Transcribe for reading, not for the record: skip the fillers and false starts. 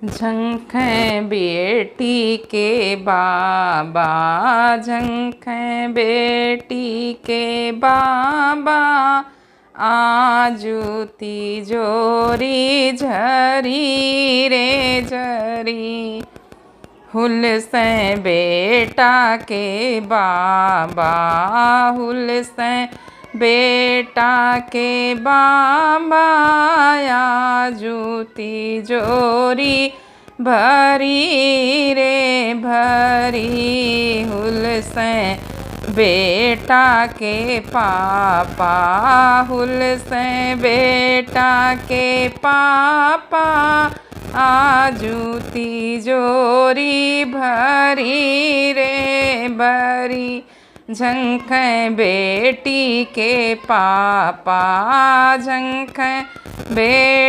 झंखें बेटी के बाबा, झंखें बेटी के बाबा, आजू तिजोरी झरी रे झरी। हुलसें बेटा के बाबा, हुलसें बेटा के बाबा, आजू तिजोरी भरी रे भरी। हुलसें बेटा के पापा, हुलसें बेटा के पापा, आजू तिजोरी भरी रे भरी। झंखें बेटी के पापा, झंखें बेटी